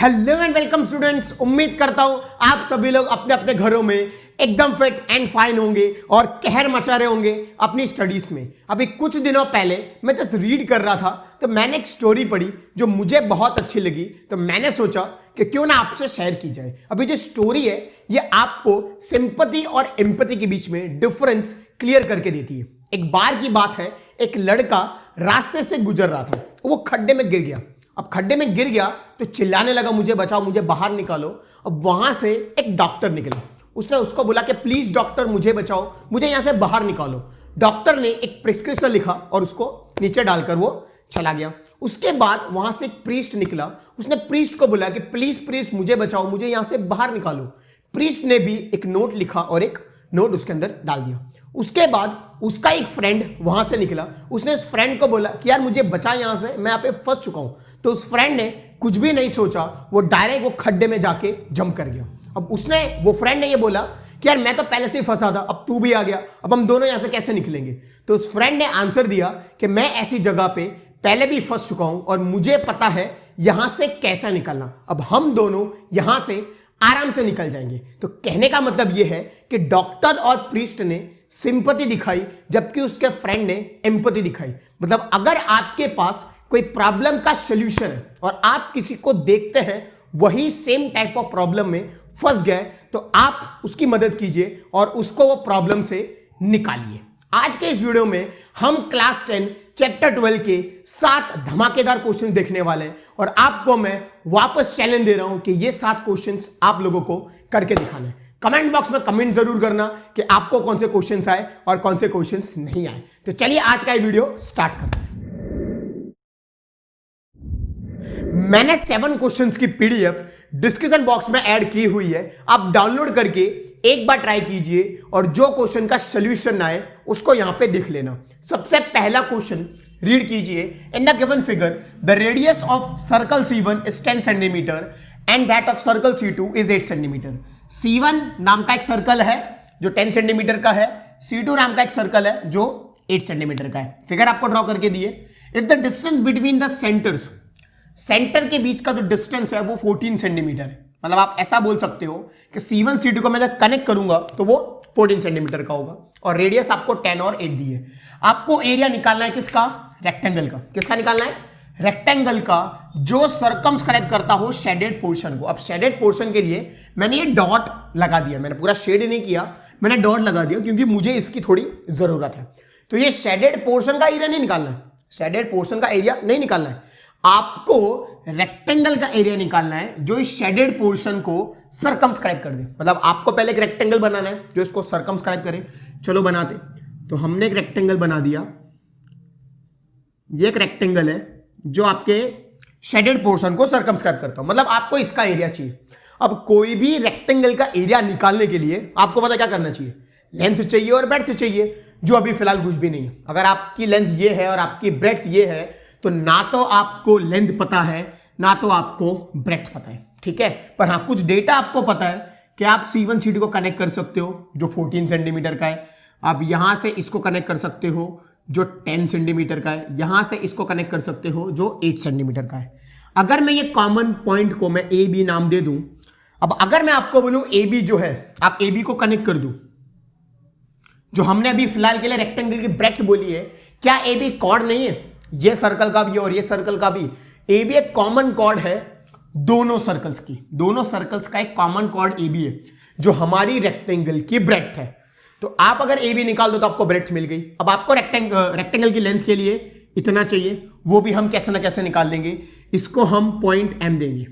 Hello and welcome students. उम्मीद करता हूं आप सभी लोग अपने अपने घरों में एकदम फिट एंड फाइन होंगे और कहर मचा रहे होंगे अपनी स्टडीज में। अभी कुछ दिनों पहले मैं जस्ट रीड कर रहा था तो मैंने एक स्टोरी पढ़ी जो मुझे बहुत अच्छी लगी, तो मैंने सोचा कि क्यों ना आपसे शेयर की जाए। अभी जो स्टोरी है ये आपको सिंपैथी और एम्पैथी के बीच में डिफरेंस क्लियर करके देती है। एक बार की बात है, एक लड़का रास्ते से गुजर रहा था, वो खड्डे में गिर गया। अब खड्डे में गिर गया तो चिल्लाने लगा, मुझे बचाओ, मुझे बाहर निकालो। अब वहां से एक डॉक्टर निकला, उसने उसको बोला कि प्लीज डॉक्टर मुझे बचाओ, मुझे यहां से बाहर निकालो। डॉक्टर ने एक प्रिस्क्रिप्शन लिखा और उसको नीचे डालकर वो चला गया। उसके बाद वहां से एक प्रीस्ट निकला, उसने प्रीस्ट को बोला कि प्लीज प्रीस्ट मुझे बचाओ, मुझे यहां से बाहर निकालो। प्रीस्ट ने भी एक नोट लिखा और एक नोट उसके अंदर डाल दिया। उसके बाद उसका एक फ्रेंड वहां से निकला, उसने उस फ्रेंड को बोला कि यार मुझे बचा, यहां से मैं यहाँ पे फंस चुका हूं। तो उस फ्रेंड ने कुछ भी नहीं सोचा, वो डायरेक्ट वो खड्डे में जाके जंप कर गया। अब वो फ्रेंड ने ये बोला कि यार मैं तो पहले से ही फंसा था, अब तू भी आ गया, अब हम दोनों यहां से कैसे निकलेंगे। तो उस फ्रेंड ने आंसर दिया कि मैं ऐसी जगह पे पहले भी फंस चुका हूं और मुझे पता है यहां से कैसा निकलना, अब हम दोनों यहां से आराम से निकल जाएंगे। तो कहने का मतलब यह है कि डॉक्टर और प्रीस्ट ने सिंपैथी दिखाई जबकि उसके फ्रेंड ने एम्पैथी दिखाई। मतलब अगर आपके पास कोई प्रॉब्लम का सॉल्यूशन है और आप किसी को देखते हैं वही सेम टाइप ऑफ प्रॉब्लम में फंस गए, तो आप उसकी मदद कीजिए और उसको वो प्रॉब्लम से निकालिए। आज के इस वीडियो में हम क्लास 10 चैप्टर 12 के 7 धमाकेदार क्वेश्चन देखने वाले हैं और आपको मैं वापस चैलेंज दे रहा हूं कि ये 7 क्वेश्चंस आप लोगों को करके दिखाना है। कमेंट बॉक्स में कमेंट जरूर करना कि आपको कौन से क्वेश्चंस आए और कौन से क्वेश्चंस नहीं आए। तो चलिए आज का ये वीडियो स्टार्ट करते हैं। मैंने 7 क्वेश्चंस की पीडीएफ डिस्क्रिप्शन बॉक्स में ऐड की हुई है, आप डाउनलोड करके एक बार ट्राई कीजिए और जो क्वेश्चन का सॉल्यूशन आए उसको यहां पे देख लेना। सबसे पहला क्वेश्चन रीड कीजिए। In the given figure the radius of circle C1 is 10 centimetre and that of circle C2 is 8 centimetre. C1 नाम का एक सर्कल है जो 10 सेंटीमीटर का है, C2 नाम का एक सर्कल है जो 8 सेंटीमीटर का है। फिगर आपको ड्रॉ करके दिए। If the distance between the centres, centre के बीच का जो डिस्टेंस है वो 14 सेंटीमीटर है। मतलब आप ऐसा बोल सकते हो कि C1 C2 को मैं जब कनेक्ट करूंगा तो वो 14 सेंटीमीटर का होगा और रेडियस आपको 10 और 8 दी है। आपको एरिया निकालना है किसका? रेक्टेंगल का। किसका निकालना है? रेक्टेंगल का जो सर्कमस्क्राइब करता हो शेडेड पोर्शन को। अब शेडेड पोर्शन के लिए मैंने ये डॉट लगा दिया, मैंने पूरा शेड नहीं किया, मैंने डॉट लगा दिया क्योंकि मुझे इसकी थोड़ी जरूरत है। तो ये शेडेड पोर्शन का एरिया नहीं निकालना है, शेडेड पोर्शन का एरिया नहीं निकालना है, आपको रेक्टेंगल का एरिया निकालना है जो इस शेडेड पोर्शन को सर्कमस्क्राइब कर दे। मतलब आपको पहले एक रेक्टेंगल बनाना है जो इसको सर्कमस्क्राइब करे। चलो बनाते। तो हमने एक रेक्टेंगल बना दिया, ये एक रेक्टेंगल है जो आपके शेडेड पोर्शन को सर्कमस्क्राइब करता हो, मतलब आपको इसका एरिया चाहिए। अब कोई भी रेक्टेंगल का एरिया निकालने के लिए आपको पता क्या करना चाहिए? लेंथ चाहिए और ब्रेड्थ चाहिए, जो अभी फिलहाल कुछ भी नहीं है। अगर आपकी लेंथ ये है और आपकी ब्रेड्थ ये है तो ना तो आपको लेंथ पता है ना तो आपको ब्रेड्थ पता है, ठीक है। पर हाँ, कुछ डेटा आपको पता है कि आप C1 C2 को कनेक्ट कर सकते हो जो 14 सेंटीमीटर का है, आप यहां से इसको कनेक्ट कर सकते हो जो 10 सेंटीमीटर का है, यहां से इसको कनेक्ट कर सकते हो जो 8 सेंटीमीटर का है। अगर मैं ये कॉमन पॉइंट को मैं ए बी नाम दे दूं, अब अगर मैं आपको बोलूं ए बी जो है आप ए बी को कनेक्ट कर दूं, जो हमने अभी फिलहाल के लिए रेक्टेंगल की ब्रेड्थ बोली है, क्या ए बी कॉर्ड नहीं है? ये सर्कल का भी और ये सर्कल का भी ए बी एक कॉमन कॉर्ड है दोनों सर्कल्स की। दोनों सर्कल्स का एक कॉमन कॉर्ड ए बी है जो हमारी रेक्टेंगल की ब्रेड्थ है। तो आप अगर ए बी निकाल दो तो आपको ब्रेड्थ मिल गई। अब आपको रेक्टेंगल की लेंथ के लिए इतना चाहिए, वो भी हम कैसे ना कैसे निकाल लेंगे, इसको हम पॉइंट M देंगे,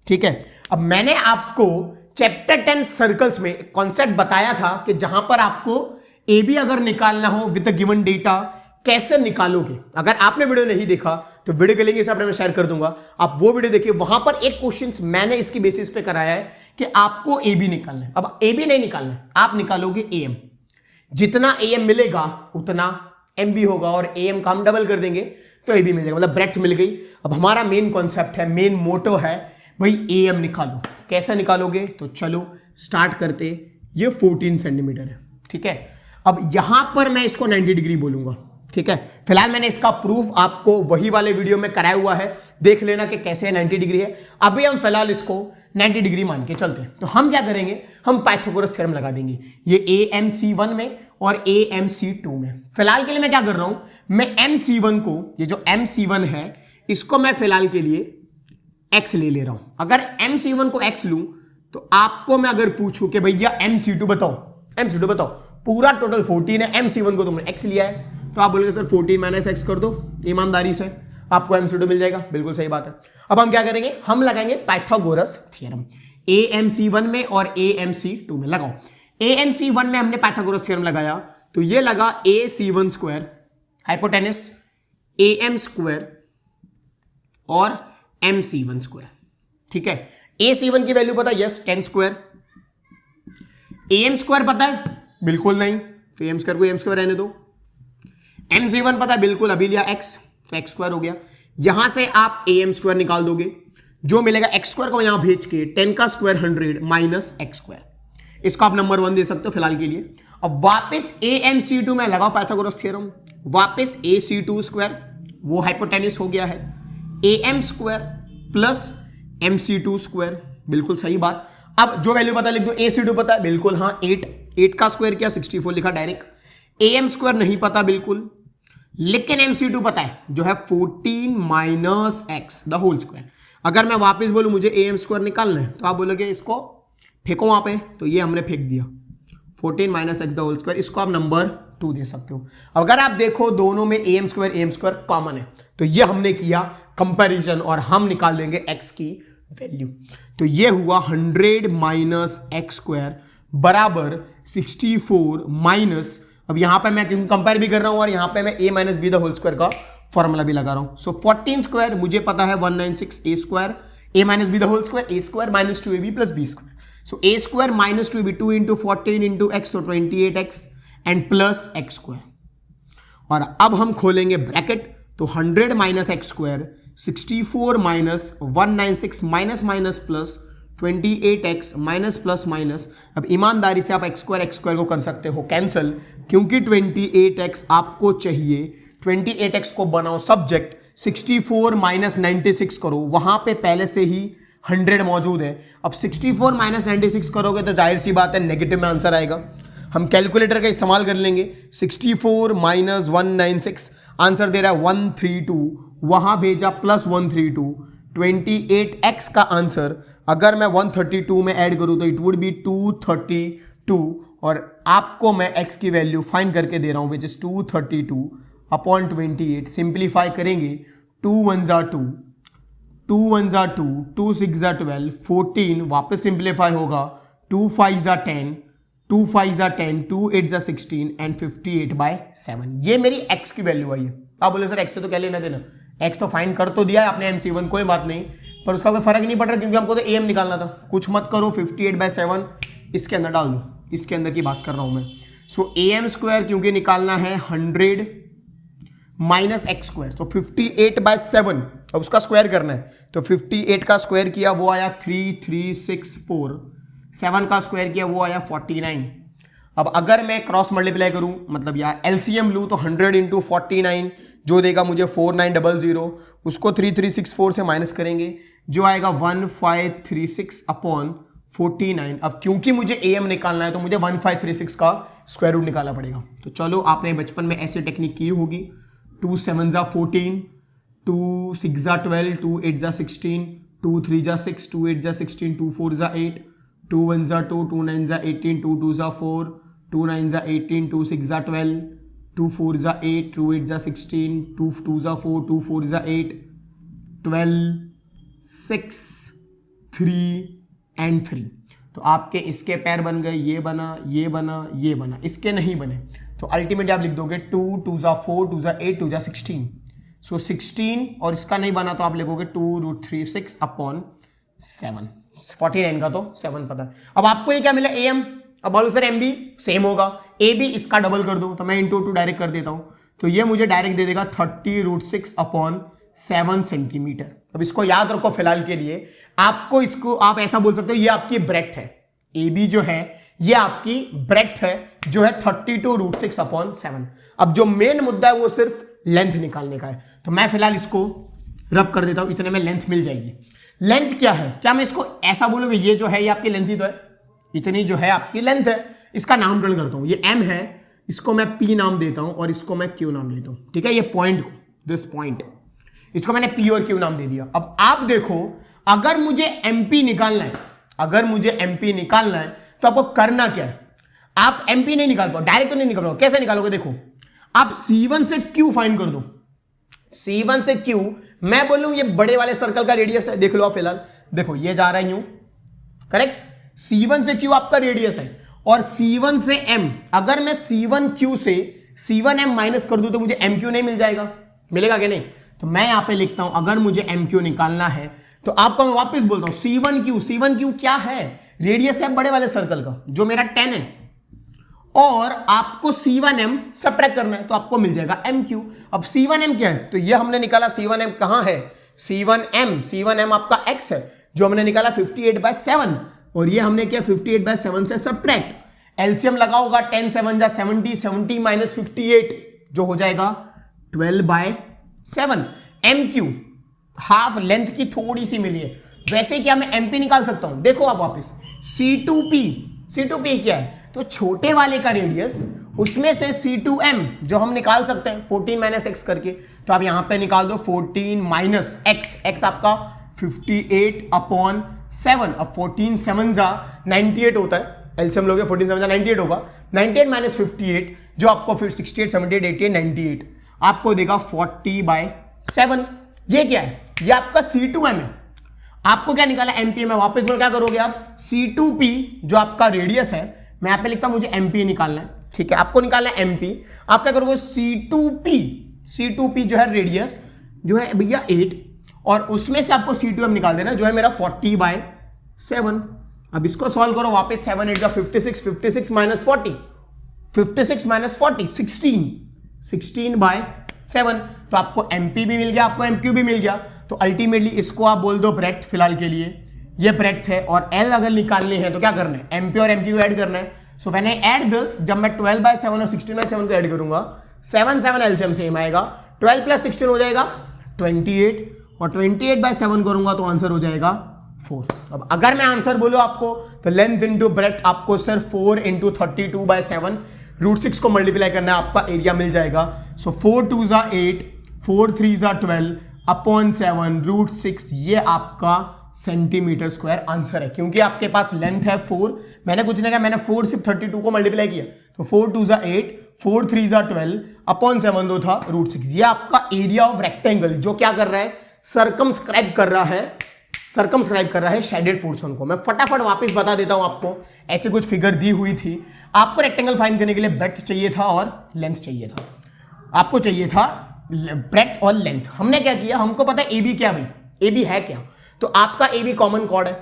ठीक है। अब मैंने आपको चैप्टर 10 सर्कल्स में एक कॉन्सेप्ट बताया था कि जहां पर आपको ए बी अगर निकालना हो विद द गिवन डेटा कैसे निकालोगे। अगर आपने वीडियो नहीं देखा तो वीडियो के लिंक इस मैं शेयर कर दूंगा, आप वो वीडियो देखिए। वहां पर एक क्वेश्चन मैंने इसकी बेसिस पे कराया है कि आपको ए बी निकालना है। अब ए बी नहीं निकालना है, आप निकालोगे ए एम। जितना ए एम मिलेगा उतना एम बी होगा और ए एम का हम डबल कर देंगे तो ए बी मिल जाएगा, मतलब ब्रेड्थ मिल गई। अब हमारा मेन कॉन्सेप्ट है, मेन मोटो है भाई ए एम निकालो। कैसे निकालोगे? तो चलो स्टार्ट करते। ये 14 सेंटीमीटर है, ठीक है। अब यहां पर मैं इसको 90 डिग्री बोलूंगा, ठीक है। फिलहाल मैंने इसका प्रूफ आपको वही वाले वीडियो में कराया हुआ है देख लेना कि कैसे 90 डिग्री है। अभी हम फिलहाल इसको 90 डिग्री मान के चलते हैं। तो हम क्या करेंगे, हम पाइथागोरस थ्योरम लगा देंगे ये AMC1 में और AMC2 में। फिलहाल के लिए मैं क्या कर रहा हूं, मैं MC1 को, ये जो MC1 है इसको मैं फिलहाल के लिए x ले रहा हूं। अगर MC1 को x लूं तो आपको मैं अगर पूछूं कि भैया MC2 बताओ, MC2 बताओ, पूरा टोटल 14 है, MC1 को तुमने x लिया है तो आप बोलोगे सर 14 माइनस x कर दो, ईमानदारी से आपको MC2 मिल जाएगा। बिल्कुल सही बात है। अब हम क्या करेंगे, हम लगाएंगे पाइथागोरस थ्योरम AMC1 में और AMC2 में। लगाओ, AMC1 में हमने पाइथागोरस थ्योरम लगाया तो ये लगा AC1 square hypotenuse AM square और MC1 स्क्वायर। ठीक है, AC1 की वैल्यू पता है, यस 10 स्क्वायर। AM स्क्वायर पता है, बिल्कुल नहीं, तो AM स्क्वायर को AM स्क्वायर रहने दो। MC1 पता है, बिल्कुल, अभी लिया x तो x स्क्वायर हो गया। यहां से आप AM स्क्वायर निकाल दोगे, जो मिलेगा x स्क्वायर को यहां भेज के 10 का स्क्वायर 100 माइनस x स्क्वायर, इसको आप नंबर 1 दे सकते हो फिलहाल के लिए। अब वापस AMC2 में लगाओ पाइथागोरस थ्योरम, वापस AC2 स्क्वायर, वो हाइपोटेन्यूस हो गया है, AM square plus MC2 square, बिल्कुल सही बात। अब जो वैल्यू पता लिख दो, AC2 पता है, बिल्कुल हाँ 8 का स्क्वायर किया 64 लिखा डायरेक्ट। AM स्क्वायर नहीं पता बिल्कुल, लेकिन MC2 पता है जो है 14 minus x the whole square. अगर मैं वापस बोलूं मुझे AM स्क्वायर निकालना है तो आप बोलोगे इसको फेंको वहां पे, तो ये हमने फेंक दिया 14 minus x the whole square, इसको आप नंबर 2 दे सकते हो। अगर आप देखो दोनों में AM स्क्वायर कॉमन है तो ये हमने किया कंपैरिजन और हम निकाल देंगे x की वैल्यू। तो ये हुआ 100 माइनस x स्क्वायर बराबर 64 माइनस, अब यहां पे मैं क्योंकि कंपेयर भी कर रहा हूं और यहां पे मैं a minus B the whole square का फॉर्मूला भी लगा रहा हूं। सो 14 स्क्वायर मुझे पता है 196 a square, a minus B the whole square, a square minus 2ab plus b square. So a square minus 2ab 2 into 14 into x, तो 28x and plus x square. और अब हम खोलेंगे ब्रैकेट, तो 100 minus x square 64 minus 196 minus minus plus 28x minus plus minus. अब ईमानदारी से आप x स्क्वायर को कर सकते हो कैंसिल, क्योंकि 28x आपको चाहिए, 28x को बनाओ सब्जेक्ट, 64 माइनस 96 करो, वहां पे पहले से ही 100 मौजूद है। अब 64 माइनस 96 करोगे तो जाहिर सी बात है नेगेटिव में आंसर आएगा। हम कैलकुलेटर का इस्तेमाल कर लेंगे, 64 माइनस 196 आंसर दे रहा है 132, वहां भेजा प्लस 132, 28x का आंसर अगर मैं 132 में ऐड करूं तो इट वुड बी 232, और आपको मैं x की वैल्यू फाइंड करके दे रहा हूं विच इज 232 अपॉन 28। सिंप्लीफाई करेंगे, 2 1 जा 2, 2 1 जा 2, 2 6 जा 12, 14 वापस सिंप्लीफाई होगा, 2 5 जा 10, 2 5 जा 10, 2 8 जा 16 एंड 58/7। ये मेरी x की वैल्यू आई है। आप बोले सर x से तो क्या लेना देना, x तो फाइंड कर तो दिया है आपने MC1, कोई बात नहीं, पर उसका कोई फर्क नहीं पड़ रहा क्योंकि हमको तो AM निकालना था। कुछ मत करो, 58/7 इसके अंदर डाल दो, इसके अंदर की बात कर रहा हूं मैं। सो AM स्क्वायर क्योंकि निकालना है 100 माइनस x स्क्वायर, तो 58/7, अब उसका स्क्वायर करना है, तो 58 का स्क्वायर किया वो आया 3364, 7 का स्क्वायर किया वो आया 49। अब अगर मैं क्रॉस मल्टीप्लाई करूं, मतलब या LCM लूं, तो 100 इंटू 49 जो देगा मुझे 4900, उसको 3364 से माइनस करेंगे जो आएगा 1536 अपॉन 49। अब क्योंकि मुझे AM निकालना है तो मुझे 1536 का स्क्वायर रूट निकालना पड़ेगा। तो चलो, आपने बचपन में ऐसी टेक्निक की होगी, 2 7 जा 14, 2 6 जा 12, 2 8 जा 16, 2 3 जा 6, 2 8 जा 16, 2 4 जा 8, 2 1 जा 2, 2 9 जा 18, 2 2 जा 4, 2 9 जा 18, 2 6 जा 12, 2 4 जा 8, 2 8 जा 16, 2 2 जा 4, 2 4 जा 8, 12, 6, 3 एंड 3। तो आपके इसके पैर बन गए, ये बना, ये बना, ये बना, इसके नहीं बने, तो अल्टीमेटली आप लिख दोगे 2 2 जा 4, 2 जा 8, 2 जा 16। सो 16, और इसका नहीं बना तो आप लिखोगे 2√36 अपॉन 7। 49 का तो 7 पता है। अब आपको ये क्या मिला, AM। अब बोलो सर MB सेम होगा, AB इसका डबल कर दो, तो मैं इंटू 2 डायरेक्ट कर देता हूं, तो ये मुझे डायरेक्ट दे देगा 30√6 अपॉन 7 सेंटीमीटर। अब इसको याद रखो फिलहाल के लिए, आपको इसको आप ऐसा बोल सकते हो, ये आपकी ब्रेड्थ है, AB जो है ये आपकी ब्रेड्थ है जो है 32√6 अपॉन 7। अब जो मेन मुद्दा है वो सिर्फ लेंथ निकालने का है, तो मैं फिलहाल इसको रब कर देता हूं, इतने में लेंथ मिल जाएगी। लेंथ क्या है, क्या मैं इसको ऐसा बोलूंगा ये जो है ये आपकी लेंथ ही तो है, इतनी जो है आपकी लेंथ है। इसका नामकरण करता हूं, ये m है, इसको मैं p नाम देता हूं और इसको मैं q नाम देता हूं, ठीक है। ये पॉइंट को, दिस पॉइंट, इसको मैंने p और q नाम दे दिया। अब आप देखो, अगर मुझे mp निकालना है, अगर मुझे mp निकालना है तो आपको करना क्या है, आप mp नहीं निकाल पाओ, डायरेक्ट तो नहीं निकाल पाओ, कैसे निकालोगे, देखो आप c1 से q फाइंड कर दो, c1 से q, मैं बोलूं ये बड़े वाले सर्कल का रेडियस है, देख लो आप फिलहाल, देखो ये जा रहा है यूं, करेक्ट, c1 से q आपका रेडियस है, और c1 से m, अगर मैं c1q से c1m माइनस कर दूं तो मुझे mq नहीं मिल जाएगा, मिलेगा कि नहीं। तो मैं यहां पे लिखता हूं, अगर मुझे mq निकालना है तो आपको मैं वापस बोलता हूं c1q क्या है, रेडियस है बड़े वाले सर्कल का जो मेरा 10 है, और आपको c1m सब्ट्रैक्ट करना है तो आपको मिल जाएगा mq। अब c1m क्या है, तो ये हमने निकाला, c1m कहां है, c1m आपका x है जो हमने निकाला 58/7, और ये हमने किया 58/7 से सब्ट्रैक्ट, एलसीएम लगाओगा 10 7 जा 70, 70 माइनस 58 जो हो जाएगा 12/7। mq हाफ लेंथ की थोड़ी सी मिली है, वैसे क्या मैं mp निकाल सकता हूं, देखो आप वापस c2p क्या है, तो छोटे वाले का रेडियस, उसमें से c2m जो हम निकाल सकते हैं 14 माइनस x करके, तो आप यहां पे निकाल दो 14 माइनस x आपका 58/7, अब 14 7 जा 98 होता है, एलसीएम लोगे 14 7 जा 98 होगा, 98 माइनस 58 जो आपको फिर 68 78 88 98 आपको देगा 40/7। ये क्या है, ये आपका c2m है। आपको क्या निकाला, mp, में वापस बोल क्या करोगे आप, c2p जो आपका रेडियस है, मैं यहां पे लिखता हूं मुझे mp निकालना है, ठीक है, आपको निकालना है mp, आप क्या करोगे c2p जो है रेडियस जो है भैया 8, और उसमें से आपको c2m निकाल देना जो है मेरा 40/7। अब इसको सॉल्व करो वापस, 7 8 का 56, 56 माइनस 40, 56 माइनस 40 16/7, तो आपको mp भी मिल गया, आपको mq भी मिल गया। तो अल्टीमेटली इसको आप बोल दो ब्रेड्थ, फिलहाल के लिए ये ब्रेड्थ है, और l अगर निकालनी है तो क्या करना है, mp और mq को ऐड करना है। So when I add this, जब मैं 12/7 और 16/7 को ऐड करूंगा, 7 7 एलसीएम सेम आएगा, 12 प्लस 16 हो जाएगा 28, और 28/7 करूंगा तो आंसर हो जाएगा 4। अब अगर मैं आंसर बोलूं आपको, तो लेंथ इंटू ब्रेड्थ आपको सिर्फ 4 इंटू 32/7 √6 को मल्टीप्लाई करना है, आपका एरिया मिल जाएगा। सो 4 2 जा 8, 4 3 जा 12 अपॉन 7 √6, ये आपका सेंटीमीटर स्क्वायर आंसर है, क्योंकि आपके पास लेंथ है 4, मैंने कुछ नहीं कहा, मैंने 4 सिर्फ 32 को मल्टीप्लाई किया, तो 4 2 जा 8, 4 3 जा 12 अपॉन 7 दो था √6। ये आपका एरिया ऑफ रेक्टेंगल जो क्या कर रहा है, सर्कमस्क्राइब कर रहा है शेडेड पोर्शन को। मैं फटाफट वापस बता देता हूं आपको, ऐसे कुछ फिगर दी हुई थी, आपको रेक्टेंगल फाइंड करने के लिए ब्रेड्थ चाहिए था और लेंथ चाहिए था, आपको चाहिए था ब्रेड्थ और लेंथ। हमने क्या किया, हमको पता है AB क्या, भाई AB है क्या, तो आपका AB कॉमन कॉर्ड है,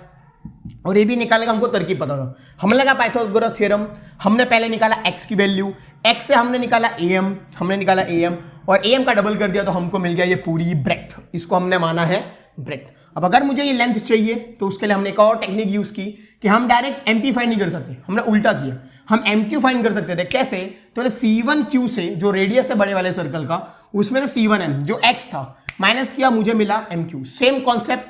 और AB निकालने का हमको तरकीब पता था, हमने लगा पाइथागोरस थ्योरम, हमने पहले निकाला x की वैल्यू, x से हमने निकाला AM, और AM का डबल कर दिया तो हमको मिल गया ये पूरी ब्रेड्थ, इसको हमने माना है ब्रेड्थ। अब अगर मुझे ये लेंथ चाहिए तो उसके लिए हमने एक और टेक्निक यूज की कि हम डायरेक्ट MP फाइंड नहीं कर सकते, हमने उल्टा किया, हम MQ फाइंड कर सकते थे। कैसे, तो C1Q से जो रेडियस है बड़े वाले सर्कल का, उसमें से C1M जो x था माइनस किया, मुझे मिला MQ। Same concept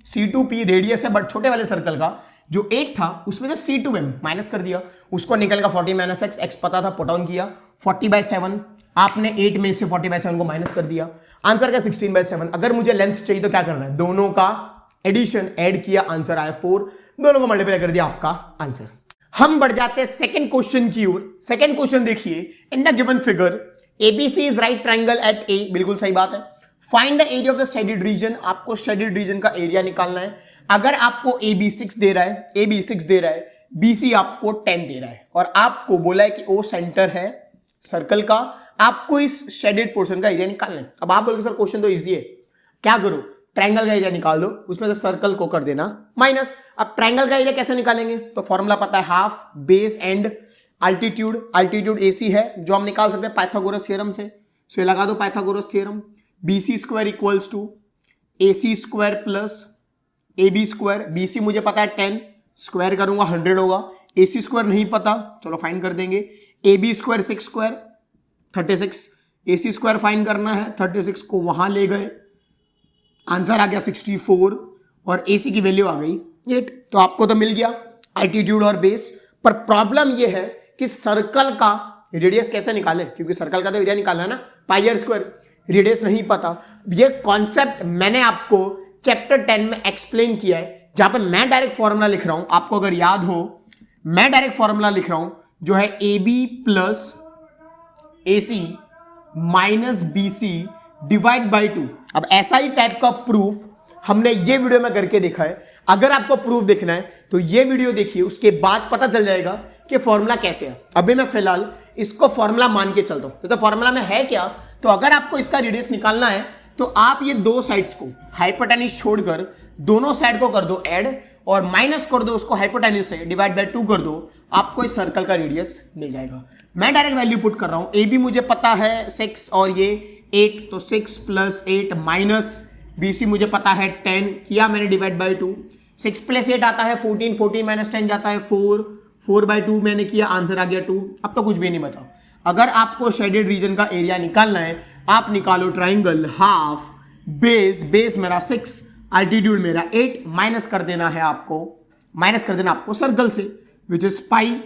C2P radius है बट छोटे वाले सर्कल का, जो 8 था उसमें से C2M माइनस कर दिया, उसको निकलेगा 40 माइनस x पता था, पुट ऑन किया 40/7, आपने 8 में से 40/7 को माइनस कर दिया, आंसर का 16/7। अगर मुझे लेंथ चाहिए तो क्या करना है, दोनों का एडिशन ऐड किया, आंसर आया 4, दोनों को मल्टीप्लाई कर दिया, आपका आंसर। हम बढ़ जाते हैं सेकंड क्वेश्चन की ओर। सेकंड क्वेश्चन देखिए, in the given figure ABC is right triangle eight A, बिल्कुल सही बात है। Find the area of the shaded reason, आपको शेडेड रीजन का एरिया निकालना है। अगर आपको AB 6 दे रहा है, BC आपको 10 दे रहा है, और आपको बोला है कि O सेंटर है सर्कल का, आपको इस शेडेड पोर्शन का एरिया निकालना है। अब आप बोलोगे सर क्वेश्चन तो इजी है, क्या करो, ट्रायंगल का एरिया निकाल दो, उसमें से सर्कल को कर देना माइनस। अब ट्रायंगल का एरिया कैसे निकालेंगे, तो फॉर्मूला पता है, half base and altitude AC है, जो हम निकाल सकते हैं पाइथागोरस थ्योरम से। सो ये लगा दो Pythagoras theorem, BC square equals to AC square plus AB square. BC मुझे पता है 10, स्क्वायर करूंगा 100 होगा, AC स्क्वायर नहीं पता, चलो फाइंड कर देंगे, AB square 6 square 36, AC square find करना है, 36 को वहां ले गए, आंसर आ गया 64 और AC की वैल्यू आ गई 8। तो आपको तो मिल गया एल्टीट्यूड और बेस। पर प्रॉब्लम ये है कि सर्कल का रेडियस कैसे निकाले, क्योंकि सर्कल का तो एरिया निकालना है ना, पाई आर स्क्वायर, रेडियस नहीं पता। ये कॉन्सेप्ट मैंने आपको चैप्टर 10 में एक्सप्लेन किया है, जहां पे मैं डायरेक्ट फॉर्मूला लिख रहा हूं, आपको अगर याद हो मैं डायरेक्ट फॉर्मूला लिख रहा हूं जो है AB plus AC minus BC divide by 2। अब ऐसा ही टाइप का प्रूफ हमने ये वीडियो में करके देखा है। अगर आपको प्रूफ देखना है तो ये वीडियो देखिए, उसके बाद पता चल जाएगा कि फॉर्मूला कैसे है। अभी मैं फिलहाल इसको फॉर्मूला मान के चलता हूं। तो फॉर्मूला में है क्या, तो अगर आपको इसका रेडियस निकालना है तो आप ये दो साइड्स को हाइपोटेन्यूज छोड़कर दोनों साइड को कर दो ऐड और माइनस कर दो उसको हाइपोटेन्यूज से, डिवाइड बाय 2 कर दो, आपको इस सर्कल का रेडियस मिल जाएगा। मैं डायरेक्ट वैल्यू पुट कर रहा हूं। AB मुझे पता है 6 और ये 8, तो 6 प्लस 8 माइनस BC मुझे पता है 10, किया मैंने डिवाइड बाई 2। 6 प्लस 8 आता है 14, 14 माइनस 10 जाता है 4, 4 बाई 2 मैंने किया, आंसर आ गया 2। अब तो कुछ भी नहीं बता। अगर आपको शेडेड रीजन का एरिया निकालना है, आप निकालो ट्राइंगल हाफ बेस, बेस मेरा 6, अल्टीट्यूड मेरा 8, माइनस कर देना आपको सर्कल से, which is pi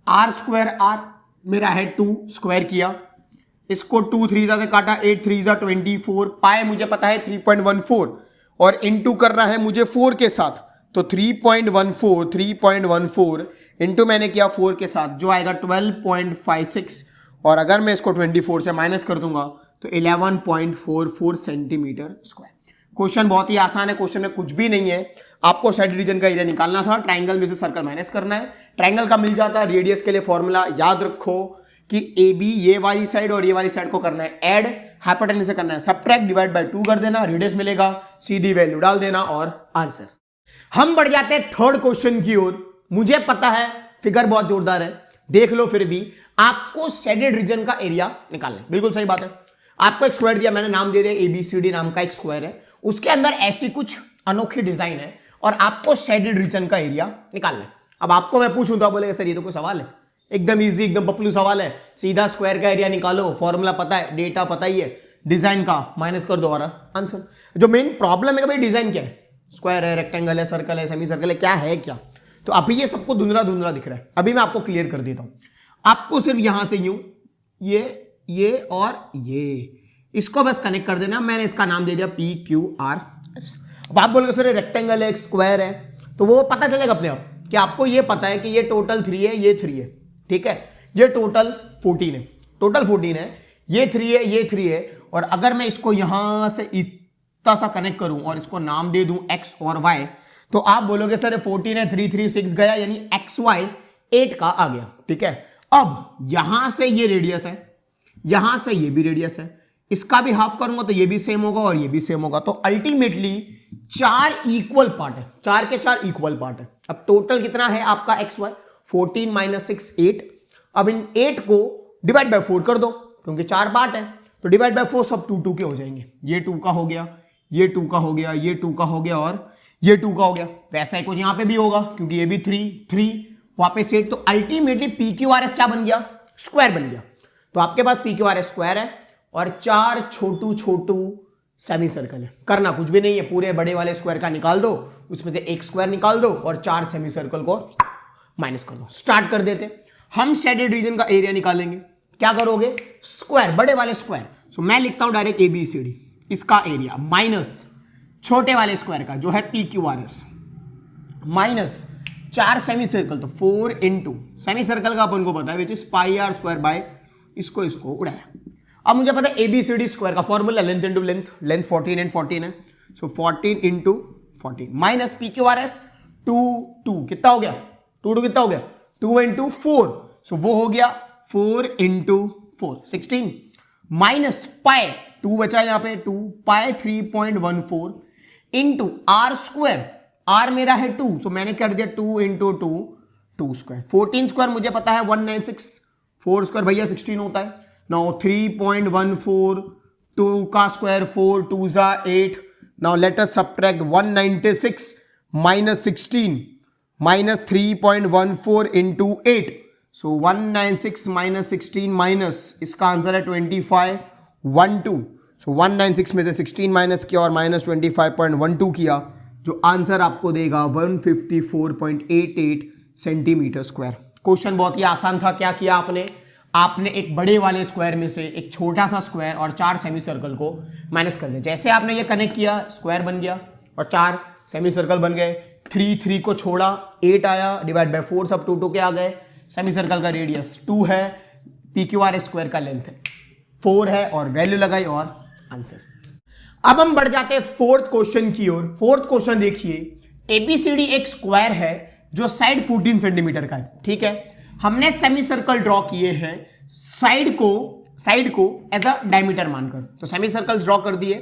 R square R, मेरा है 2 स्क्वायर किया, इसको 2 3 से काटा, 8 3 24, पाए मुझे पता है 3.14 और इनटू कर रहा है मुझे 4 के साथ, तो 3.14 इनटू मैंने किया 4 के साथ, जो आएगा 12.56 और अगर मैं इसको 24 से माइनस कर दूंगा तो 11.44 सेंटीमीटर स्क्वायर। क्वेश्चन बहुत ही आसान है, क्वेश्चन में कुछ भी नहीं है। आपको शेडेड रीजन का एरिया निकालना था, ट्राइंगल में से सर्कल माइनस करना है, ट्राइंगल का मिल जाता है। रेडियस के लिए फॉर्मूला याद रखो कि AB ये वाली साइड और ये वाली साइड को करना है ऐड, हाइपोटेन्यूज से करना है सब्ट्रैक्ट, डिवाइड बाय 2 कर देना, रेडियस मिलेगा, सीधी वैल्यू डाल देना और आंसर। हम बढ़ जाते हैं थर्ड क्वेश्चन की ओर। मुझे पता है फिगर बहुत जोरदार है, देख लो, फिर भी आपको शेडेड रीजन का एरिया निकालना है। बिल्कुल सही बात है। आपको एक स्क्वायर दिया, मैंने नाम दे दिया ABCD नाम का एक स्क्वायर है, उसके अंदर ऐसी कुछ अनोखी डिजाइन है और आपको शेडेड रीजन का एरिया निकालना है। अब आपको मैं पूछूं तो आप बोलेंगे सर ये तो कोई सवाल है, एकदम इजी, एकदम पपलू सवाल है, सीधा स्क्वायर का एरिया निकालो, फॉर्मूला पता है, डेटा पता ही है, डिजाइन का माइनस कर दो और आंसर। जो मेन प्रॉब्लम है भाई डिजाइन क्या है, स्क्वायर है, रेक्टेंगल है, सर्कल है, सेमी सर्कल है, क्या है क्या। तो अभी ये सबको धुंधला धुंधला दिख रहा है, अभी मैं आपको क्लियर कर देता हूं। आपको सिर्फ यहां से यूं ये और ये, इसको बस कनेक्ट कर देना। मैंने इसका नाम दे दिया PQRS। अब आप बोलोगे सर रेक्टेंगल है, एक स्क्वायर है, तो वो पता चलेगा अपने आप कि आपको ये पता है कि ये टोटल 3 है, ये 3 है, ठीक है, ये टोटल 14 है, ये 3 है, ये 3 है। और अगर मैं इसको यहां से इतना सा कनेक्ट करूं और इसको नाम दे दूं X और Y, तो आप बोलोगे सर 14 है, 3 3 6 गया, यानी XY 8 का आ गया, ठीक है। अब यहां से ये रेडियस है, यहां से ये भी रेडियस है, इसका भी हाफ करूंगा तो ये भी सेम होगा और ये भी सेम होगा, तो अल्टीमेटली 4 इक्वल पार्ट है, 4 के 4 इक्वल पार्ट है। अब टोटल कितना है आपका XY, 14 माइनस 6 8। अब इन 8 को डिवाइड बाय 4 कर दो, क्योंकि 4 पार्ट है, तो डिवाइड बाय 4 सब 2 2 के हो जाएंगे। ये 2 का हो गया, ये 2 का हो गया, ये 2 का हो गया और ये 2 का हो गया। वैसा ही कुछ यहां पे भी होगा, क्योंकि ये भी 3 3 वापस 8, तो अल्टीमेटली PQRS क्या बन गया, स्क्वायर बन गया। तो आपके पास PQRS स्क्वायर है और 4 छोटू सेमी सर्कल है। करना कुछ भी नहीं है, पूरे बड़े वाले स्क्वायर का निकाल दो, उसमें से एक स्क्वायर निकाल दो और 4 सेमी सर्कल को माइनस कर दो। स्टार्ट कर देते, हम शेडेड रीजन का एरिया निकालेंगे। क्या करोगे, स्क्वायर, बड़े वाले स्क्वायर। सो मैं लिखता हूं डायरेक्ट ABCD, इसका एरिया माइनस छोटे वाले स्क्वायर का जो है PQRS, माइनस 4 सेमी सर्कल, तो 4 इंटू सेमी सर्कल का अपन को पता है which is pi R square by, इसको उड़ाया। अब मुझे पता है ABCD स्क्वायर का formula length into length, length 14 and 14 है, सो 14 इंटू 14 माइनस PQRS 2 कितना हो गया, 2 कितना हो गया, 2 इंटू 4, सो वो हो गया 4 इंटू 4 16 माइनस पाई 2 बचा यहां पे 2 पाई 3.14 इंटू आर स्क्वायर, आर मेरा है 2, सो मैंने कर दिया 2 इंटू 2 स्क्वायर। 14 स्क्वायर मुझे पता है 196, 4 स्क्वायर भैया 16 होता है। नाउ 3.14, 2 का स्क्वायर 4 2 जा 8। Now let us subtract 196 minus 16 minus 3.14 into 8, सो 196 माइनस 16 माइनस, इसका आंसर है 25 12, सो 196 में से 16 माइनस किया और -25.12 किया, जो आंसर आपको देगा 154.88 सेंटीमीटर स्क्वायर। क्वेश्चन बहुत ही आसान था। क्या किया आपने? आपने एक बड़े वाले स्क्वायर में से एक छोटा सा स्क्वायर और 4 सेमी सर्कल को माइनस कर दिया। जैसे आपने ये कनेक्ट किया, स्क्वायर बन गया और 4 सेमी सर्कल बन गए। 3 को छोड़ा, 8 आया, डिवाइड बाय 4, सब 2 के आ गए। सेमी सर्कल का रेडियस 2 है, PQR स्क्वायर का लेंथ 4 है और वैल्यू लगाई और आंसर। अब हम बढ़ जाते हैं फोर्थ क्वेश्चन की ओर। फोर्थ क्वेश्चन देखिए, ABCD एक स्क्वायर है जो साइड 14 सेंटीमीटर का है। ठीक है, हमने सेमी सर्कल ड्रॉ किए हैं साइड को एज अ डायमीटर मानकर। तो सेमी सर्कल ड्रॉ कर दिए,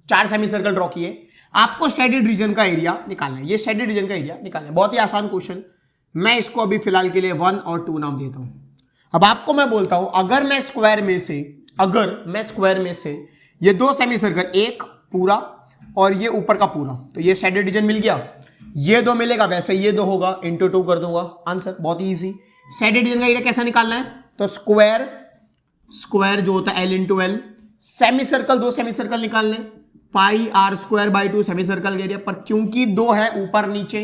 4 सेमी सर्कल ड्रॉ किए। आपको शेडेड रीजन का एरिया निकालना है। ये शेडेड रीजन का एरिया निकालना है। बहुत ही आसान क्वेश्चन। मैं इसको अभी फिलहाल के लिए 1 और 2 नाम देता हूं। अब आपको मैं बोलता हूं, अगर मैं स्क्वायर में से ये 2 सेमी सर्कल, एक पूरा और ये ऊपर का पूरा, तो ये शेडेड रीजन मिल गया। ये 2 मिलेगा, वैसे ये 2 होगा, इंटू 2 कर दूंगा, आंसर। बहुत ही ईजी। शेडेड रीजन का एरिया कैसा निकालना है? तो स्क्वायर जो होता है L into L, semi circle 2 semi circle निकालने, पाई R square by 2 semi circle के एरिया पर, क्योंकि 2 है ऊपर नीचे,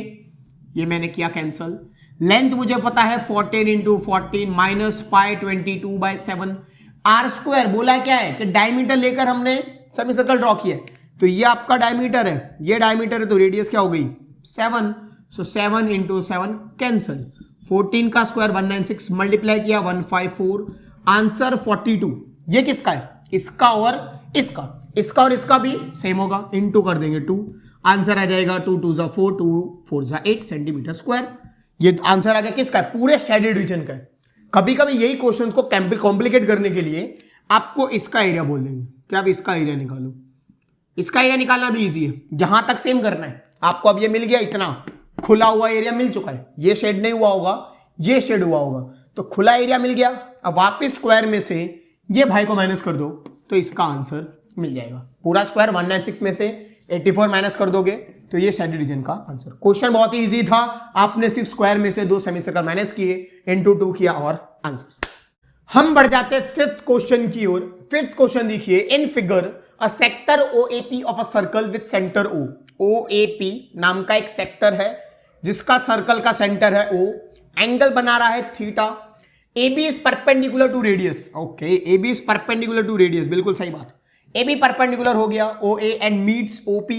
ये मैंने किया कैंसल। लेंथ मुझे पता है 14 into 14 minus pi 22 by 7। R square बोला क्या है कि डायमीटर लेकर हमने सेमी सर्कल ड्रॉ किया, तो ये आपका डायमीटर है, ये डायमीटर है, तो रेडियस क्या हो गई 7। सो 7 इंटू 7 कैंसल। 14 का स्क्वायर 196, मल्टीप्लाई किया 154, आंसर 42। ये किसका है? इसका और इसका भी सेम होगा, इनटू कर देंगे 2, आंसर आ जाएगा 2 2 जा 4, 2 4 जा 8 सेंटीमीटर स्क्वायर। ये आंसर आ गया किसका है? पूरे शेडेड रीजन का है। कभी कभी यही क्वेश्चंस को कॉम्प्लिकेट करने के लिए आपको इसका एरिया बोल देंगे कि आप इसका एरिया निकालो। इसका एरिया निकालना भी इजी है, जहां तक सेम करना है आपको। अब ये मिल गया, इतना खुला हुआ एरिया मिल चुका है, ये शेड नहीं हुआ होगा, ये शेड हुआ होगा, तो खुला एरिया मिल गया। अब वापस स्क्वायर में से ये भाई को माइनस कर दो, तो इसका आंसर मिल जाएगा। पूरा स्क्वायर 196 में से 84 माइनस कर दोगे तो ये शेडेड रीजन का आंसर। क्वेश्चन बहुत ही इजी था। आपने सिर्फ स्क्वायर में से 2 सेमी सर्कल माइनस किए, इनटू 2 किया और आंसर। हम बढ़ जाते हैं फिफ्थ क्वेश्चन की ओर। फिफ्थ क्वेश्चन देखिए, in figure a sector OAP of a circle with centre O। OAP नाम का एक सेक्टर है जिसका सर्कल का सेंटर है O, एंगल बना रहा है theta. AB is perpendicular to radius. Okay, AB is perpendicular to radius, बिल्कुल सही बात। AB परपेंडिकुलर हो गया OA and meets OP,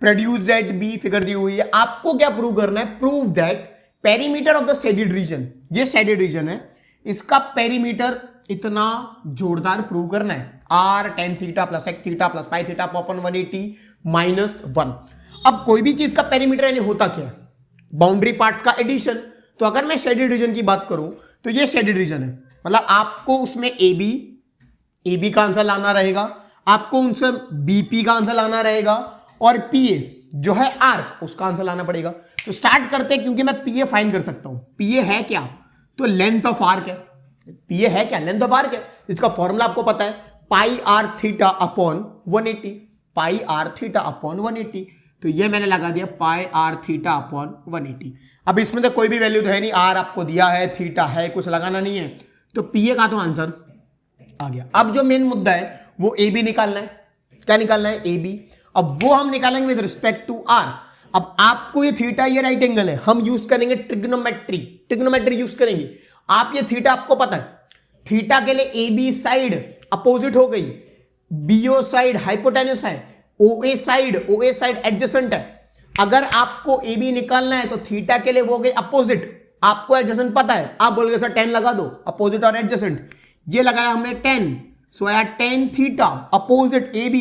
produced at B, figure दी हुई है। आपको क्या प्रूव करना है? Prove that perimeter of the shaded region, ये शेडेड रीजन है, इसका पेरीमीटर इतना जोरदार प्रूव करना है। R tan theta plus sec theta plus pi theta upon 180 minus 1। अब कोई भी चीज का पेरीमीटर यानी होता क्या है? बाउंड्री पार्ट्स का एडिशन। तो अगर मैं शेडेड रीजन की बात करूं तो ये शेडेड रीजन है, मतलब आपको उसमें AB का आंसर लाना रहेगा, आपको उनसे BP का आंसर लाना रहेगा, और PA जो है आर्क, उसका आंसर लाना पड़ेगा। तो स्टार्ट करते हैं, क्योंकि मैं PA फाइंड कर सकता हूं। PA है क्या? तो लेंथ ऑफ आर्क है। PA है क्या? लेंथ ऑफ आर्क है, जिसका फॉर्मूला आपको पता है, पाई R थीटा अपॉन 180, पाई R थीटा अपॉन 180। तो ये मैंने लगा दिया पाई R थीटा अपॉन 180। अब इसमें तो कोई भी वैल्यू तो है नहीं, R आपको दिया है, थीटा है, कुछ लगाना नहीं है, तो PA का तो आंसर आ गया। अब जो मेन मुद्दा है वो AB निकालना है। क्या निकालना है? AB। अब वो हम निकालेंगे विद रिस्पेक्ट टू R। अब आपको ये थीटा, ये राइट एंगल है, हम यूज करेंगे ट्रिग्नोमेट्री यूज करेंगे। आप ये थीटा आपको पता है, थीटा के लिए AB साइड अपोजिट हो गई, BO साइड हाइपोटेन्यूस है, OA साइड एडजेसेंट है। अगर आपको AB निकालना है तो थीटा के लिए वो हो गई अपोजिट, आपको एडजेसेंट पता है, आप बोलोगे सर 10 लगा दो, अपोजिट और एडजेसेंट, ये लगाया हमने 10, सो आया tan theta opposite AB,